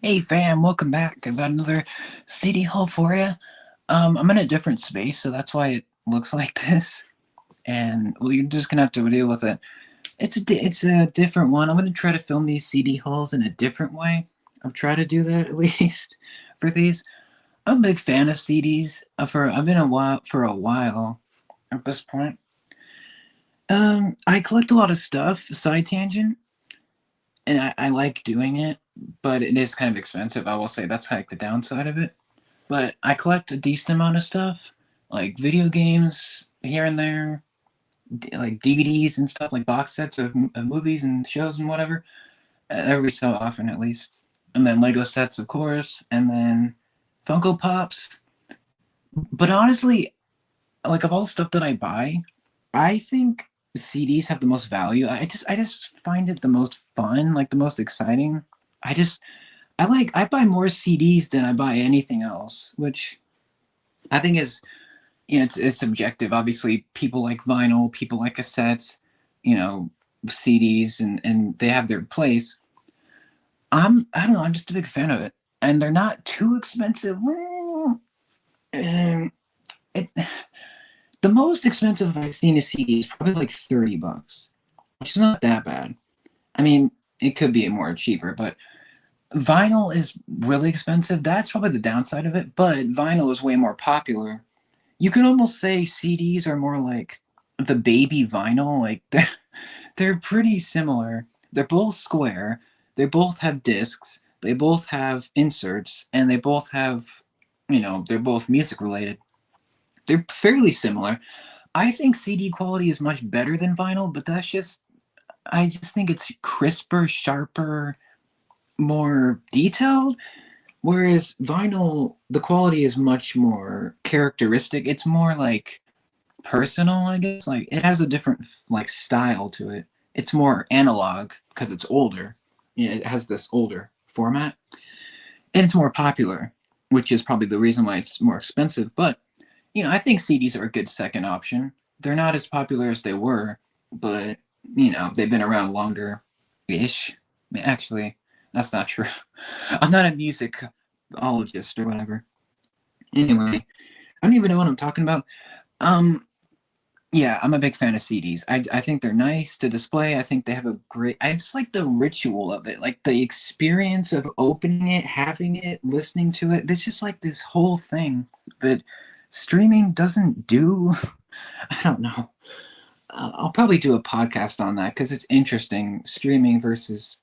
Hey fam, welcome back. I've got another CD haul for you. I'm in a different space, so that's why it looks like this. And well, you're just gonna have to deal with it. It's a different one. I'm gonna try to film these CD hauls in a different way. I'll try to do that at least for these. I'm a big fan of CDs. I've been a while for a while at this point. I collect a lot of stuff. Side tangent, and I like doing it, but it is kind of expensive. I will say that's like the downside of it. But I collect a decent amount of stuff, like video games here and there, like DVDs and stuff, like box sets of movies and shows and whatever, every so often at least. And then Lego sets, of course, and then Funko Pops. But honestly, like of all the stuff that I buy, I think CDs have the most value. I just find it the most fun, like the most exciting. I just I buy more CDs than I buy anything else, which I think is it's subjective. Obviously, people like vinyl, people like cassettes, you know, CDs, and they have their place. I don't know. I'm just a big fan of it, and they're not too expensive. Um, it, the most expensive I've seen a CD is probably like $30, which is not that bad. I mean, it could be more cheaper, but vinyl is really expensive. That's probably the downside of it. But vinyl is way more popular. You could almost say CDs are more like the baby vinyl. Like they're pretty similar. They're both square. They both have discs. They both have inserts, and they both have, they're both music related. They're fairly similar. I think CD quality is much better than vinyl, but I just think it's crisper, sharper, more detailed. Whereas vinyl, the quality is much more characteristic. It's more like personal, I guess. Like it has a different like style to it. It's more analog because it's older. It has this older format, and it's more popular, which is probably the reason why it's more expensive. But I think CDs are a good second option. They're not as popular as they were, but they've been around longer ish. Actually, that's not true. I'm not a musicologist or whatever. Anyway, I don't even know what I'm talking about. Um, yeah, I'm a big fan of CDs. I think they're nice to display. I think they have a great. I just like the ritual of it, like the experience of opening it, having it, listening to it. It's just like this whole thing that streaming doesn't do. I don't know. I'll probably do a podcast on that because it's interesting. Streaming versus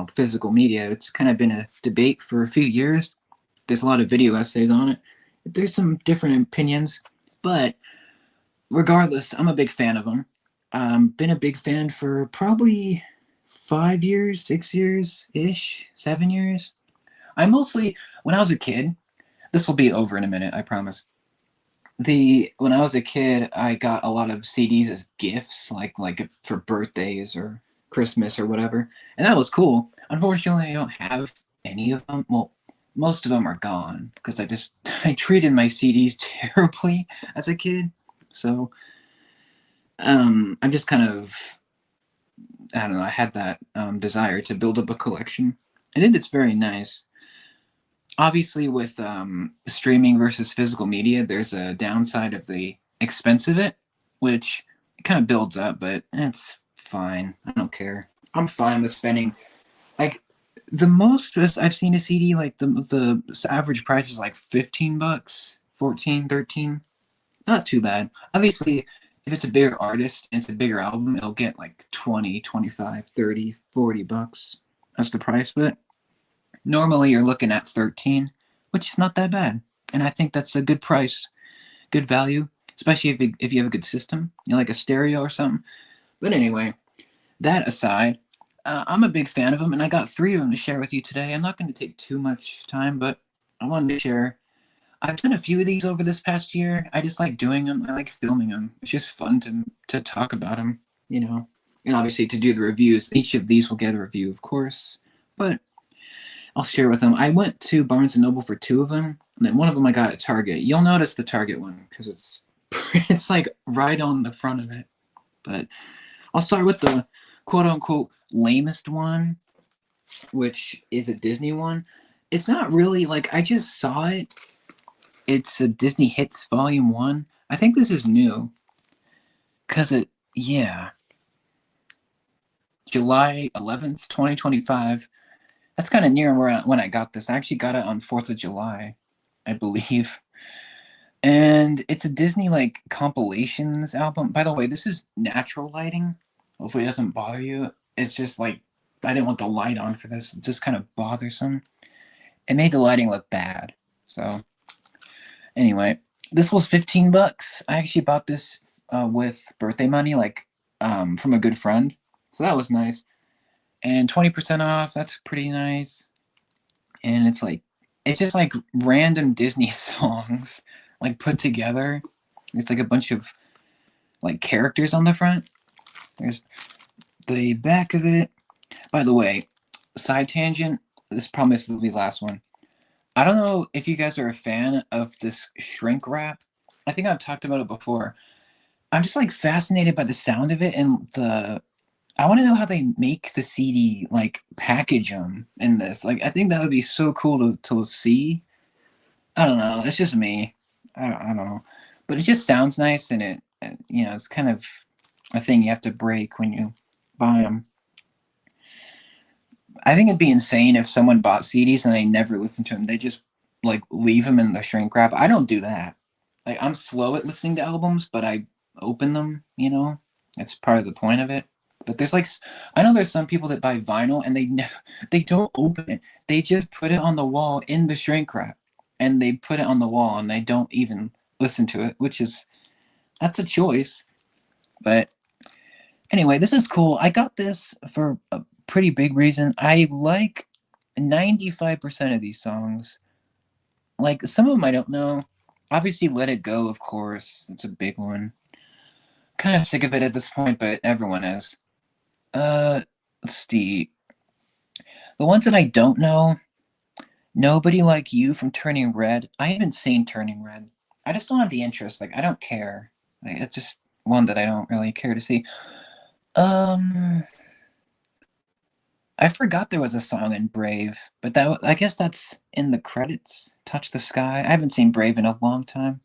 physical media. It's kind of been a debate for a few years. There's a lot of video essays on it. There's some different opinions, but regardless, I'm a big fan of them. Been a big fan for probably 5 years, 6 years ish, 7 years. I mostly, when I was a kid, this will be over in a minute, I promise. When I was a kid, I got a lot of CDs as gifts, like for birthdays or Christmas or whatever, and that was cool. Unfortunately, I don't have any of them. Well, most of them are gone because I treated my CDs terribly as a kid. So I'm just kind of I don't know. I had that desire to build up a collection, and it's very nice. Obviously, with streaming versus physical media, there's a downside of the expense of it, which kind of builds up, but it's fine. I don't care. I'm fine with spending like the most I've seen a CD, like the average price is like $15, 14, 13. Not too bad. Obviously, if it's a bigger artist and it's a bigger album, it'll get like 20, 25, 30, $40. That's the price, but normally you're looking at 13, which is not that bad. And I think that's a good price, good value, especially if you have a good system, like a stereo or something. But anyway, that aside, I'm a big fan of them, and I got three of them to share with you today. I'm not going to take too much time, but I wanted to share. I've done a few of these over this past year. I just like doing them. I like filming them. It's just fun to talk about them, and obviously to do the reviews. Each of these will get a review, of course, but I'll share with them. I went to Barnes and Noble for two of them, and then one of them I got at Target. You'll notice the Target one because it's it's like right on the front of it. But I'll start with the quote unquote lamest one, which is a Disney one. It's not really like I just saw it. It's a Disney Hits Volume 1. I think this is new. Cause it yeah. July 11th, 2025. That's kind of near where when I got this. I actually got it on 4th of July, I believe. And it's a Disney like compilations album. By the way, this is natural lighting. Hopefully it doesn't bother you. It's just like I didn't want the light on for this. It's just kind of bothersome. It made the lighting look bad. So anyway, this was 15 bucks. I actually bought this with birthday money, like from a good friend. So that was nice. And 20% off, that's pretty nice. And it's just like random Disney songs like put together. It's like a bunch of like characters on the front. There's the back of it. By the way, side tangent, this promise will be the last one. I don't know if you guys are a fan of this shrink wrap. I think I've talked about it before. I'm just like fascinated by the sound of it and I want to know how they make the CD like package them in this. Like I think that would be so cool to see. I don't know. It's just me. I don't know, but it just sounds nice and it's kind of a thing you have to break when you buy them. I think it'd be insane if someone bought CDs and they never listened to them. They just like leave them in the shrink wrap. I don't do that. Like I'm slow at listening to albums, but I open them. It's part of the point of it. But I know there's some people that buy vinyl and they don't open it. They just put it on the wall in the shrink wrap, and they put it on the wall and they don't even listen to it, that's a choice. But anyway, this is cool. I got this for a pretty big reason. I like 95% of these songs. Like some of them I don't know. Obviously, Let It Go, of course. That's a big one. Kind of sick of it at this point, but everyone is. Let's see. The ones that I don't know, Nobody Like You from Turning Red. I haven't seen Turning Red. I just don't have the interest. Like, I don't care. Like, it's just one that I don't really care to see. I forgot there was a song in Brave, but I guess that's in the credits. Touch the Sky. I haven't seen Brave in a long time.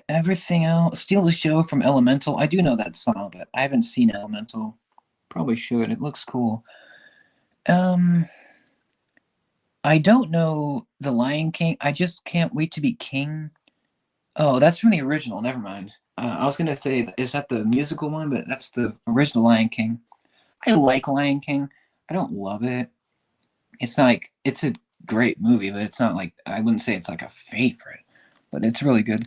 Everything else. Steal the Show from Elemental. I do know that song, but I haven't seen Elemental. Probably should. It looks cool. I don't know The Lion King. I Just Can't Wait to Be King. Oh, that's from the original. Never mind. I was gonna say, is that the musical one? But that's the original Lion King. I like Lion King. I don't love it. It's not like it's a great movie, but it's not like I wouldn't say it's like a favorite. But it's really good.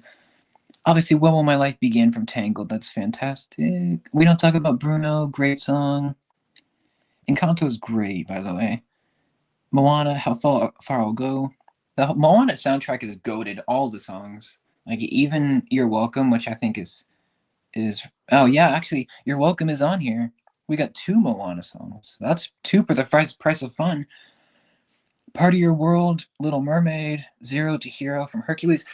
Obviously, When Will My Life Begin from Tangled. That's fantastic. We Don't Talk About Bruno. Great song. Encanto's great, by the way. Moana, How Far I'll Go. The Moana soundtrack is goated. All the songs, like even You're Welcome, which I think is oh yeah, actually You're Welcome is on here. We got 2 Moana songs. That's 2 for the price of fun. Part of Your World, Little Mermaid, Zero to Hero from Hercules.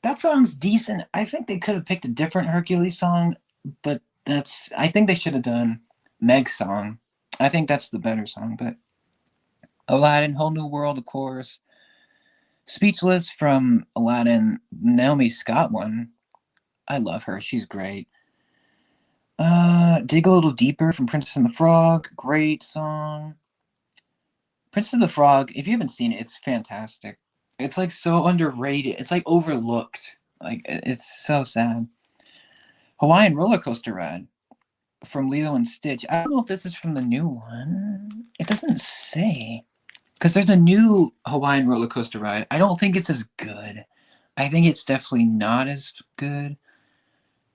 That song's decent. I think they could have picked a different Hercules song, but I think they should have done Meg's song. I think that's the better song, but Aladdin, Whole New World, of course. Speechless from Aladdin, Naomi Scott one. I love her. She's great. Dig a Little Deeper from Princess and the Frog. Great song. Princess and the Frog, if you haven't seen it, it's fantastic. It's like so underrated. It's like overlooked. Like it's so sad. Hawaiian Roller Coaster Ride from Lilo and Stitch. I don't know if this is from the new one. It doesn't say. Because there's a new Hawaiian Roller Coaster Ride. I don't think it's as good. I think it's definitely not as good.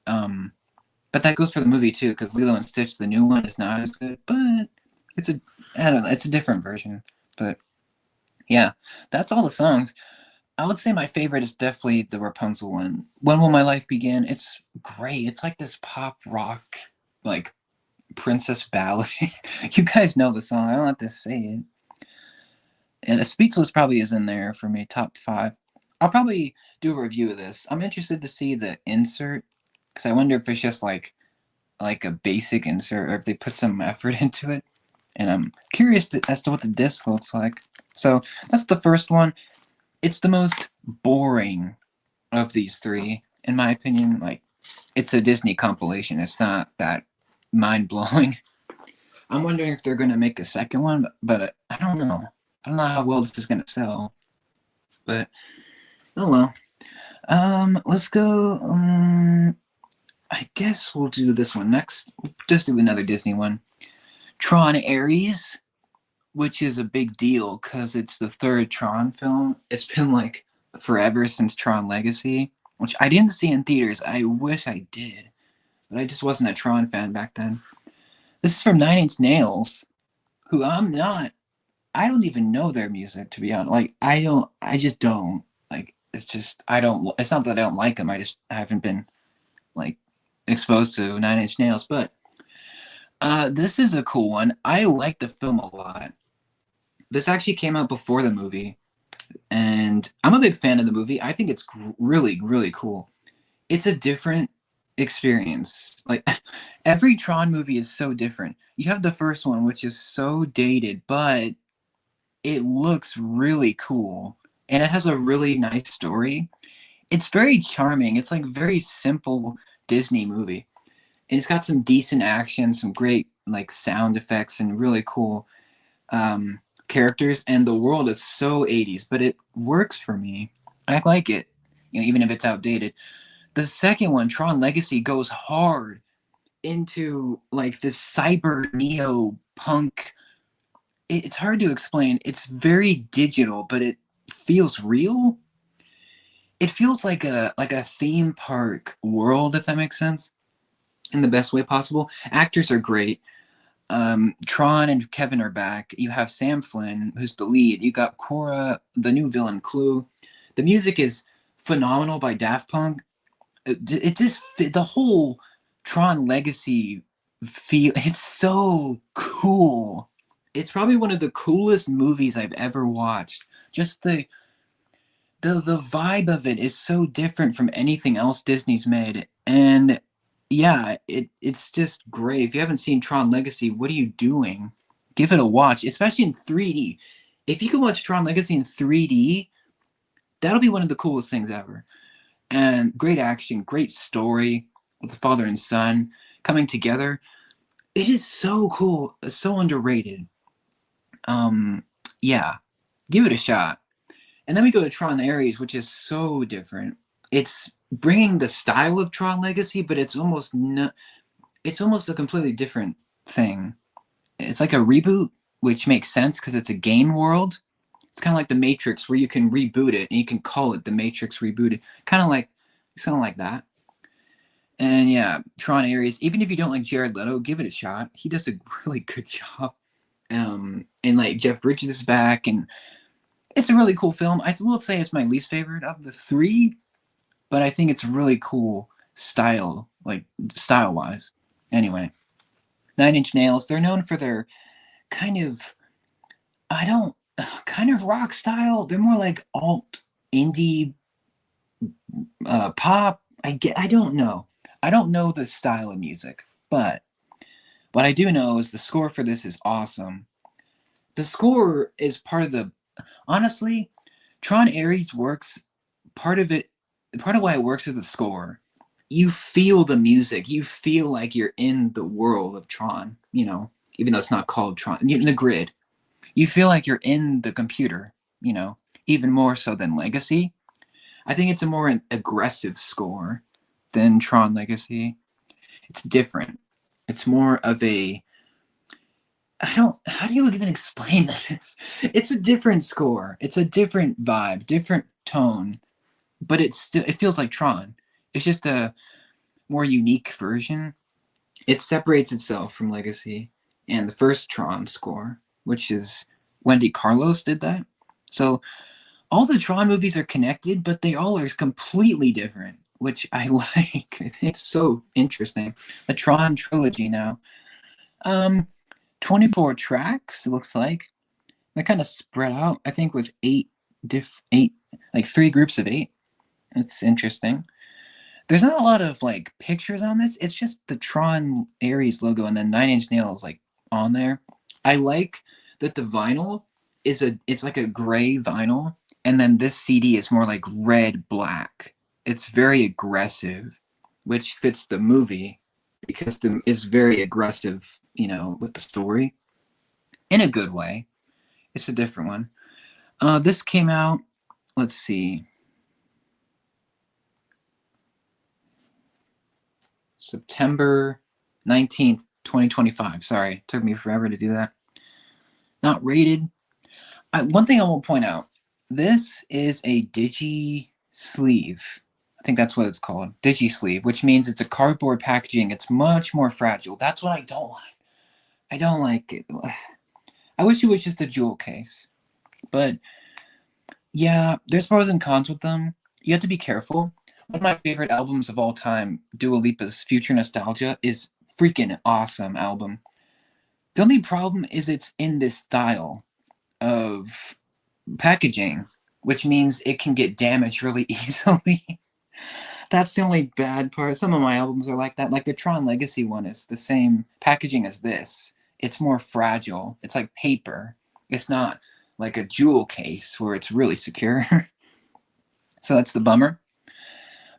But that goes for the movie too, because Lilo and Stitch, the new one, is not as good. But I don't know, it's a different version. But yeah, that's all the songs. I would say my favorite is definitely the Rapunzel one. When Will My Life Begin? It's great. It's like this pop rock, like princess ballet. You guys know the song. I don't have to say it. And Speechless probably is in there for me, top 5. I'll probably do a review of this. I'm interested to see the insert, because I wonder if it's just like a basic insert or if they put some effort into it. and I'm curious as to what the disc looks like. So that's the first one. It's the most boring of these three, in my opinion. Like, it's a Disney compilation. It's not that mind blowing. I'm wondering if they're gonna make a second one, but I don't know. I don't know how well this is gonna sell. But oh well. Let's go. I guess we'll do this one next. Just do another Disney one. Tron Ares, which is a big deal because it's the third Tron film. It's been like forever since Tron Legacy, which I didn't see in theaters. I wish I did, but I just wasn't a Tron fan back then. This is from Nine Inch Nails, who I'm not. I don't even know their music, to be honest. Like, I don't. I just don't. Like, it's just I don't. It's not that I don't like them. I haven't been like exposed to Nine Inch Nails. But this is a cool one. I like the film a lot. This actually came out before the movie, and I'm a big fan of the movie. I think it's really, really cool. It's a different experience. Like, every Tron movie is so different. You have the first one, which is so dated, but it looks really cool, and it has a really nice story. It's very charming. It's like very simple Disney movie, and it's got some decent action, some great like sound effects, and really cool characters. And the world is so 80s, but it works for me. I like it, even if it's outdated. The second one, Tron Legacy, goes hard into like this cyber neo punk. It's hard to explain. It's very digital, but it feels real. It feels like a theme park world, if that makes sense, in the best way possible. Actors are great. Tron and Kevin are back. You have Sam Flynn, who's the lead. You got Cora, the new villain, Clue. The music is phenomenal by Daft Punk. It just the whole Tron Legacy feel. It's so cool. It's probably one of the coolest movies I've ever watched. Just the vibe of it is so different from anything else Disney's made. And yeah, it's just great. If you haven't seen Tron Legacy, what are you doing? Give it a watch, especially in 3D. If you can watch Tron Legacy in 3D, that'll be one of the coolest things ever. And great action, great story with the father and son coming together. It is so cool, so underrated. Yeah, give it a shot. And then we go to Tron Ares, which is so different. It's bringing the style of Tron Legacy, but it's almost it's almost a completely different thing. It's like a reboot, which makes sense because it's a game world. It's kind of like the Matrix, where you can reboot it and you can call it the Matrix rebooted. It's kind of like that. And yeah, Tron Ares. Even if you don't like Jared Leto, give it a shot. He does a really good job. And like Jeff Bridges is back, and it's a really cool film. I will say it's my least favorite of the three, but I think it's really cool like style wise. Anyway, Nine Inch Nails. They're known for their kind of I don't kind of rock style. They're more like alt indie pop. I don't know. I don't know the style of music, but what I do know is the score for this is awesome. The score is part of the honestly, Tron Ares works. Part of it, part of why it works is the score. You feel the music. You feel like you're in the world of Tron. Even though it's not called Tron, in the grid. You feel like you're in the computer. Even more so than Legacy. I think it's a more aggressive score than Tron Legacy. It's different. It's more of a I don't. How do you even explain this? It's a different score. It's a different vibe, different tone, but it feels like Tron. It's just a more unique version. It separates itself from Legacy and the first Tron score, which is Wendy Carlos did that. So all the Tron movies are connected, but they all are completely different, which I like. It's so interesting. A Tron trilogy now. Um, 24 tracks, it looks like. They're kind of spread out, I think, with eight, like three groups of eight. It's interesting. There's not a lot of like pictures on this. It's just the Tron Ares logo and then Nine Inch Nails like on there. I like that the vinyl it's like a gray vinyl, and then this CD is more like red black. It's very aggressive, which fits the movie because it's very aggressive, with the story in a good way. It's a different one. This came out. Let's see, September 19th, 2025. Sorry, it took me forever to do that. Not rated. One thing I will point out, this is a digi sleeve. I think that's what it's called, digi sleeve, which means it's a cardboard packaging. It's much more fragile. That's what I don't like. I don't like it. I wish it was just a jewel case. But yeah, there's pros and cons with them. You have to be careful. One of my favorite albums of all time, Dua Lipa's Future Nostalgia, is freaking awesome album. The only problem is it's in this style of packaging, which means it can get damaged really easily. That's the only bad part. Some of my albums are like that. Like the Tron Legacy one is the same packaging as this. It's more fragile. It's like paper. It's not like a jewel case where it's really secure. So that's the bummer.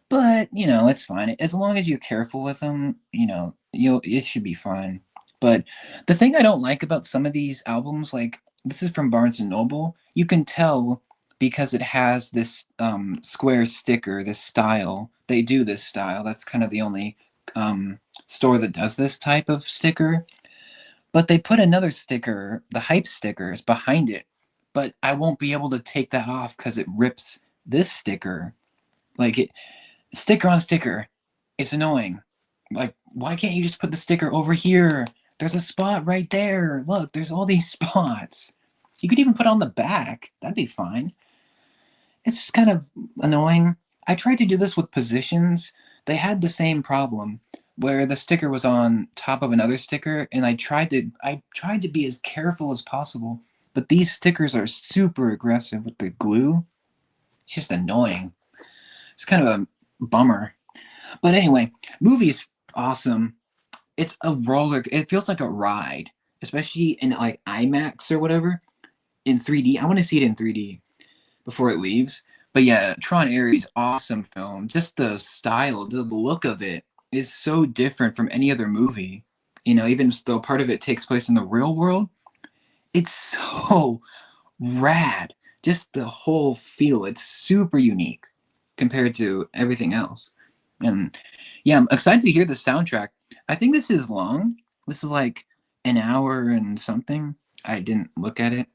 But, it's fine. As long as you're careful with them, it should be fine. But the thing I don't like about some of these albums, like this is from Barnes and Noble, you can tell because it has this square sticker, this style. They do this style. That's kind of the only store that does this type of sticker. But they put another sticker, the hype stickers, behind it. But I won't be able to take that off because it rips this sticker. Like it, sticker on sticker. It's annoying. Like, why can't you just put the sticker over here? There's a spot right there. Look, there's all these spots. You could even put on the back. That'd be fine. It's just kind of annoying. I tried to do this with positions. They had the same problem where the sticker was on top of another sticker, and I tried to be as careful as possible, but these stickers are super aggressive with the glue. It's just annoying. It's kind of a bummer. But anyway, movie's awesome. It's a roller. It feels like a ride, especially in like IMAX or whatever in 3D. I want to see it in 3D before it leaves. But yeah, Tron Ares, awesome film. Just the style, the look of it is so different from any other movie. Even though part of it takes place in the real world, it's so rad. Just the whole feel. It's super unique compared to everything else. And yeah, I'm excited to hear the soundtrack. I think this is long. This is like an hour and something. I didn't look at it.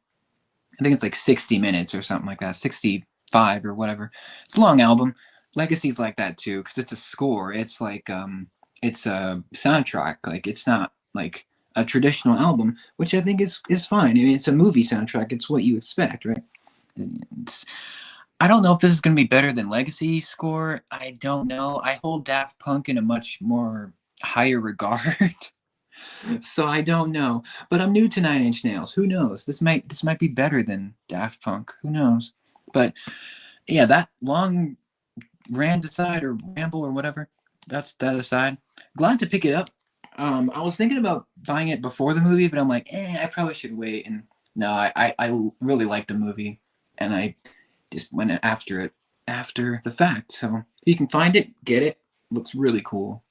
I think it's like 60 minutes or something like that, 65 or whatever. It's a long album. Legacy's like that too, because it's a score. It's like it's a soundtrack. Like it's not like a traditional album, which I think is fine. I mean, it's a movie soundtrack. It's what you expect, right? I don't know if this is going to be better than Legacy score. I don't know. I hold Daft Punk in a much more higher regard. So I don't know. But I'm new to Nine Inch Nails. Who knows? This might be better than Daft Punk. Who knows? But yeah, that long rant aside or ramble or whatever, that's that aside. Glad to pick it up. I was thinking about buying it before the movie, but I'm like, I probably should wait. And no, I really like the movie, and I just went after it after the fact. So if you can find it, get it. Looks really cool.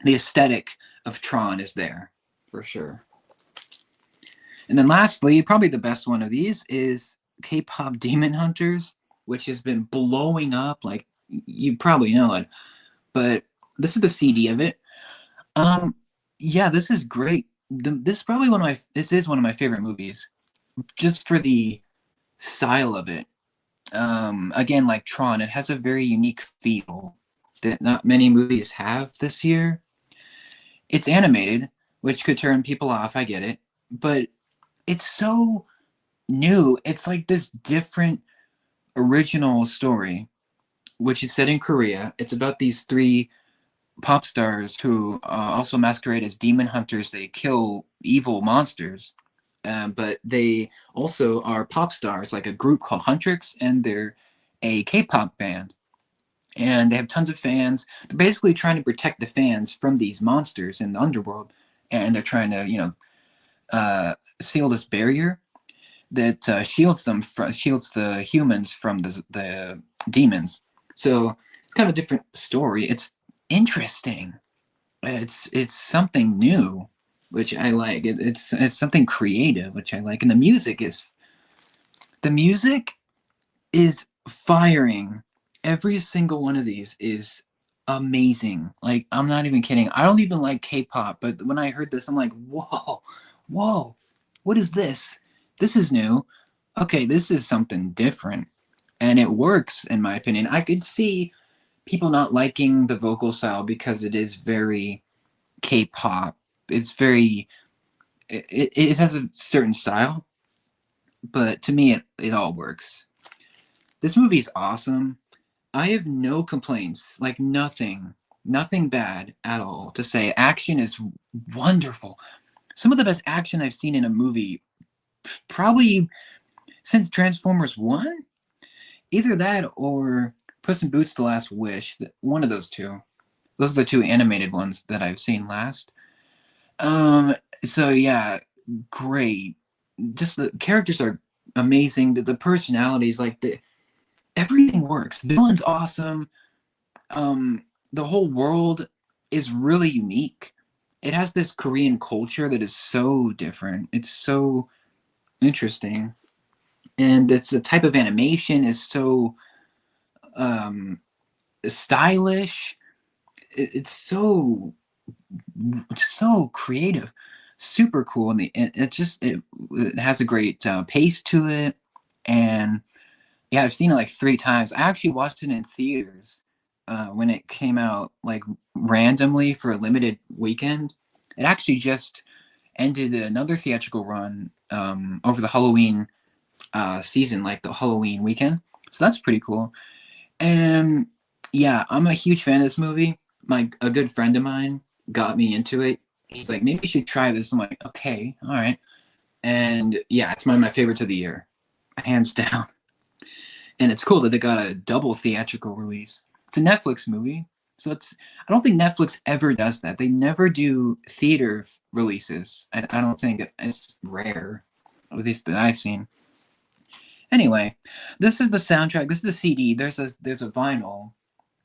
The aesthetic of Tron is there for sure. And then lastly, probably the best one of these is K-pop Demon Hunters, which has been blowing up. Like you probably know it, but this is the CD of it. Yeah, this is great. This is probably this is one of my favorite movies, just for the style of it. Again, like Tron, it has a very unique feel that not many movies have this year. It's animated, which could turn people off. I get it, but it's so new. It's like this different original story, which is set in Korea. It's about these three pop stars who also masquerade as demon hunters. They kill evil monsters, but they also are pop stars, like a group called Huntrix, and they're a K-pop band. And they have tons of fans. They're basically trying to protect the fans from these monsters in the underworld, and they're trying to, seal this barrier that shields the humans from the demons. So it's kind of a different story. It's interesting. It's something new, which I like. It's something creative, which I like. And the music is firing. Every single one of these is amazing. Like, I'm not even kidding. I don't even like K-pop, but when I heard this, I'm like, whoa, whoa, what is this? This is new. Okay, this is something different. And it works, in my opinion. I could see people not liking the vocal style because it is very K-pop. It's very, it has a certain style, but to me, it all works. This movie is awesome. I have no complaints, like nothing bad at all to say. Action is wonderful. Some of the best action I've seen in a movie, probably since Transformers 1. Either that or Puss in Boots: The Last Wish. One of those two. Those are the two animated ones that I've seen last. Um, so yeah, great. Just the characters are amazing. The personalities, like everything works. Villain's awesome. The whole world is really unique. It has this Korean culture that is so different. It's so interesting, and it's the type of animation is so um, stylish. It's so creative, super cool, and it has a great pace to it. And yeah, I've seen it like 3 times. I actually watched it in theaters when it came out, like randomly for a limited weekend. It actually just ended another theatrical run over the Halloween season, like the Halloween weekend. So that's pretty cool. And yeah, I'm a huge fan of this movie. A good friend of mine got me into it. He's like, maybe you should try this. I'm like, okay, all right. And yeah, it's one of my favorites of the year, hands down. And it's cool that they got a double theatrical release. It's a Netflix movie, so I don't think Netflix ever does that. They never do theater releases. I don't think it's rare, at least that I've seen. Anyway, this is the soundtrack. This is the CD. There's a vinyl.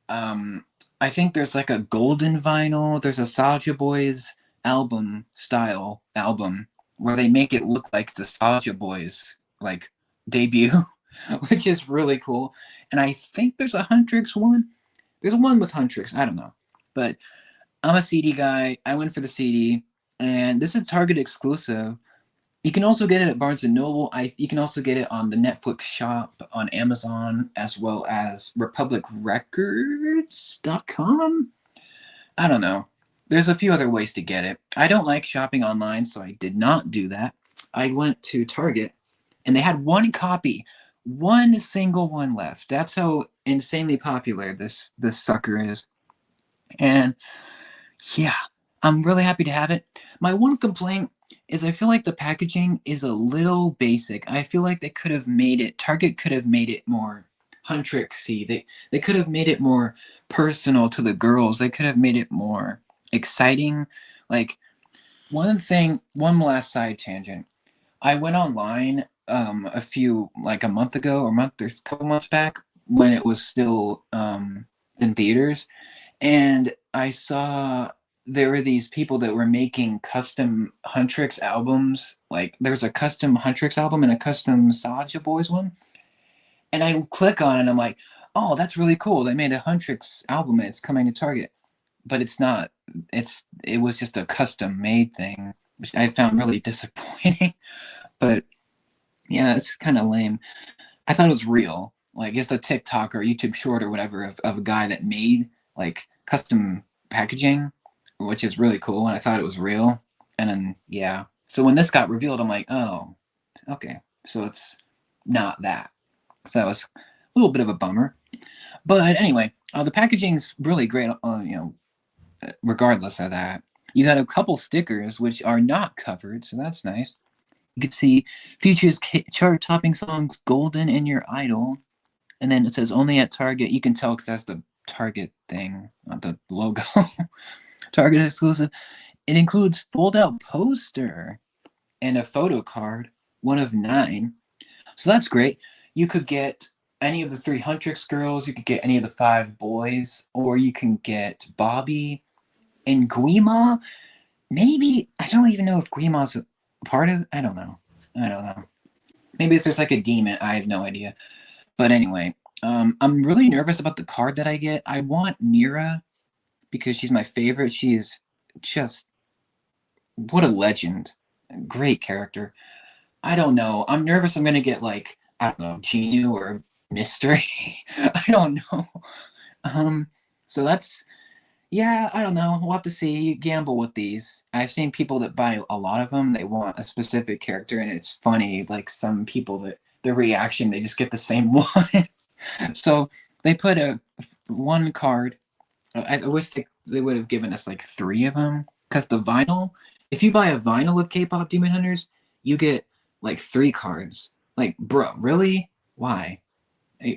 Um, I think there's like a golden vinyl. There's a Soulja Boys album style album where they make it look like the Soulja Boys like debut, which is really cool. And I think there's a Huntrix one. There's one with Huntrix. I don't know, but I'm a CD guy. I went for the CD, and this is Target exclusive. You can also get it at Barnes and Noble. You can also get it on the Netflix shop on Amazon as well as republicrecords.com. I don't know. There's a few other ways to get it. I don't like shopping online, so I did not do that. I went to Target and they had one copy, one single one left. That's how insanely popular this sucker is. And yeah, I'm really happy to have it. My one complaint is I feel like the packaging is a little basic. I feel like Target could have made it more Huntrixy. They could have made it more personal to the girls. They could have made it more exciting. Like one last side tangent. I went online a month ago or a couple months back when it was still in theaters, and I saw there were these people that were making custom Huntrix albums. Like there's a custom Huntrix album and a custom Soulja Boys one. And I click on it and I'm like, oh, that's really cool. They made a Huntrix album and it's coming to Target. But it's not. It was just a custom made thing, which I found really disappointing. But yeah, it's kind of lame. I thought it was real. Like just a TikTok or YouTube short or whatever of a guy that made like custom packaging, which is really cool. And I thought it was real. And then yeah. So when this got revealed, I'm like, oh, okay. So it's not that. So that was a little bit of a bummer. But anyway, the packaging's really great. Regardless of that, you got a couple stickers which are not covered, so that's nice. You can see features chart-topping songs "Golden" and "Your Idol," and then it says only at Target. You can tell because that's the Target thing, not the logo. Target exclusive. It includes fold-out poster. and a photo card, one of 9. So that's great. You could get any of the 3 Huntrix girls, you could get any of the 5 boys, or you can get Bobby and Guima. Maybe I don't even know if Guima's a part of. I don't know. I don't know. Maybe it's just like a demon. I have no idea. But anyway, I'm really nervous about the card that I get. I want Mira because she's my favorite. She is just what a legend. Great character. I don't know. I'm nervous I'm gonna get like, I don't know, Genu or Mystery. I don't know. Um so that's, yeah, I don't know. We'll have to see. You gamble with these. I've seen people that buy a lot of them. They want a specific character, and it's funny. Like some people that their reaction, they just get the same one. So they put a one card. I wish they would have given us like 3 of them, because the vinyl. If you buy a vinyl of K-pop Demon Hunters, you get like 3 cards. Like, bro, really? Why?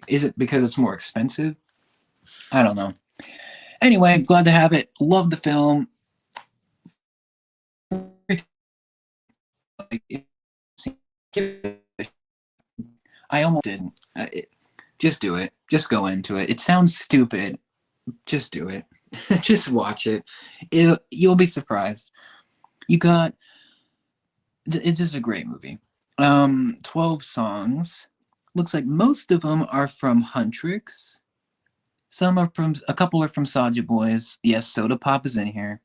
Is it because it's more expensive? I don't know. Anyway, glad to have it. Love the film. I almost didn't. Just do it. Just go into it. It sounds stupid. Just do it. Just watch it. You'll be surprised. You got. It's just a great movie. 12 songs. Looks like most of them are from Huntrix. Some are from, a couple are from Soulja Boys. Yes, Soda Pop is in here.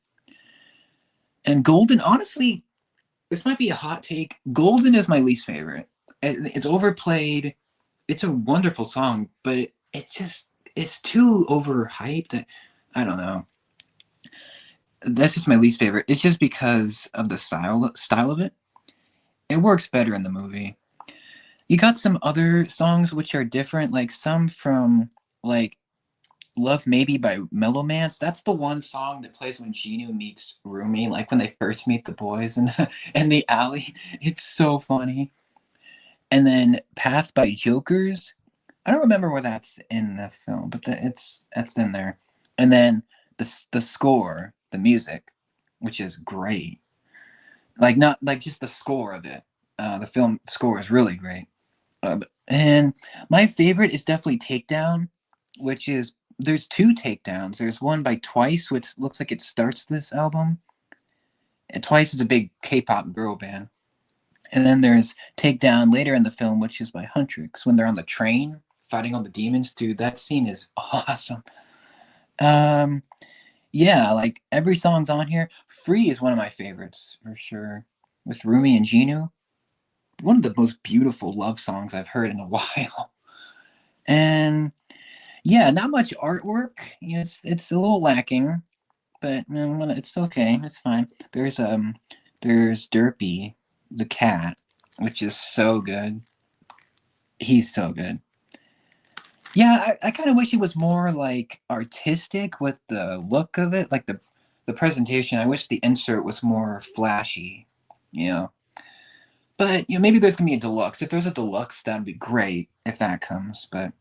And Golden, honestly, this might be a hot take. Golden is my least favorite. It's overplayed. It's a wonderful song, but it's too overhyped. I don't know. That's just my least favorite. It's just because of the style of it. It works better in the movie. You got some other songs which are different, like some from like Love Maybe by Mellowmance. That's the one song that plays when Genu meets Rumi, like when they first meet the boys in the alley. It's so funny. And then Path by Jokers. I don't remember where that's in the film, but that's in there. And then the score, the music, which is great. Like not like just the score of it. The film score is really great. And my favorite is definitely Takedown, which is there's 2 takedowns. There's one by Twice, which looks like it starts this album. And Twice is a big K-pop girl band. And then there's Takedown later in the film, which is by Huntrix when they're on the train fighting all the demons. Dude, that scene is awesome. Yeah, like every song's on here. Free is one of my favorites for sure. With Rumi and Genu. One of the most beautiful love songs I've heard in a while. And yeah, not much artwork. You know, it's a little lacking, but it's okay. It's fine. There's Derpy, the cat, which is so good. He's so good. Yeah, I kind of wish it was more like artistic with the look of it, like the presentation. I wish the insert was more flashy, you know. But maybe there's gonna be a deluxe. If there's a deluxe, that'd be great if that comes. But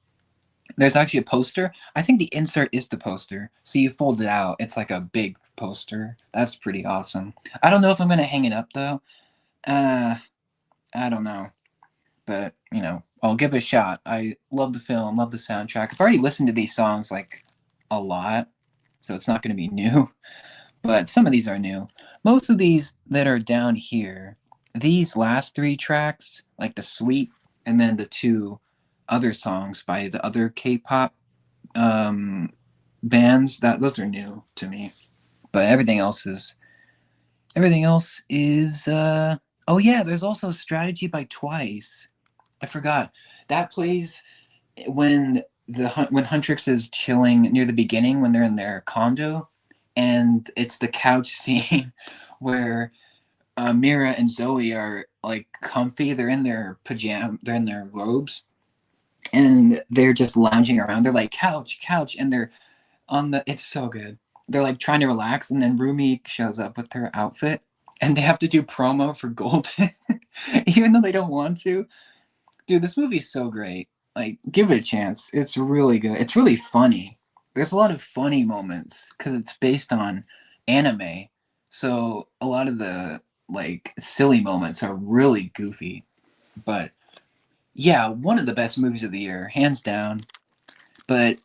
there's actually a poster. I think the insert is the poster. So you fold it out. It's like a big poster. That's pretty awesome. I don't know if I'm gonna hang it up though. I don't know. But I'll give it a shot. I love the film, love the soundtrack. I've already listened to these songs like a lot, so it's not gonna be new. But some of these are new. Most of these that are down here, these last 3 tracks, like the Sweet, and then the 2 other songs by the other K-pop bands, those are new to me. But everything else is oh yeah, there's also Strategy by Twice. I forgot. That plays when when Huntrix is chilling near the beginning when they're in their condo, and it's the couch scene where Mira and Zoe are like comfy. They're in their they're in their robes, and they're just lounging around. They're like couch, couch, and they're on the. It's so good. They're like trying to relax, and then Rumi shows up with her outfit, and they have to do promo for Golden, even though they don't want to. Dude, this movie's so great. Like, give it a chance. It's really good. It's really funny. There's a lot of funny moments because it's based on anime. So a lot of the like silly moments are really goofy. But yeah, one of the best movies of the year, hands down. But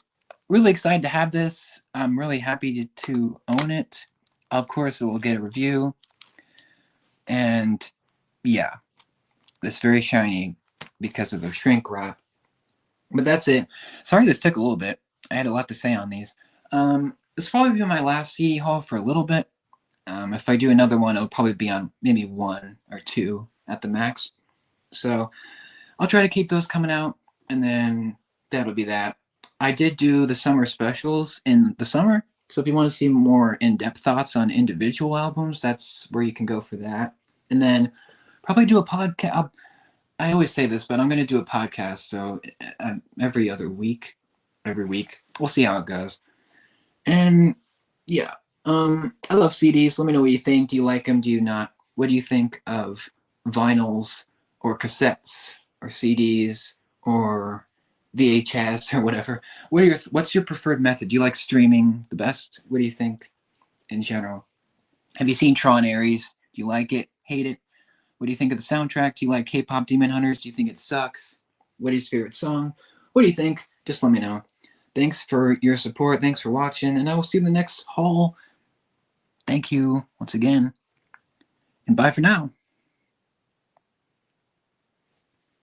really excited to have this. I'm really happy to own it. Of course, it will get a review. And yeah, it's very shiny because of the shrink wrap. But that's it. Sorry this took a little bit. I had a lot to say on these. This will probably be my last CD haul for a little bit. If I do another one, it'll probably be on maybe 1 or 2 at the max. So I'll try to keep those coming out, and then that'll be that. I did do the summer specials in the summer, so if you want to see more in-depth thoughts on individual albums, that's where you can go for that. And then probably do a podcast. I always say this, but I'm going to do a podcast, so every week. We'll see how it goes. And yeah, I love CDs. Let me know what you think. Do you like them? Do you not? What do you think of vinyls or cassettes or CDs or VHS or whatever? What's your preferred method? Do you like streaming the best? What do you think in general? Have you seen Tron Ares? Do you like it? Hate it? What do you think of the soundtrack? Do you like K-pop Demon Hunters? Do you think it sucks? What is your favorite song? What do you think? Just let me know. Thanks for your support. Thanks for watching, and I will see you in the next haul. Thank you once again, and bye for now.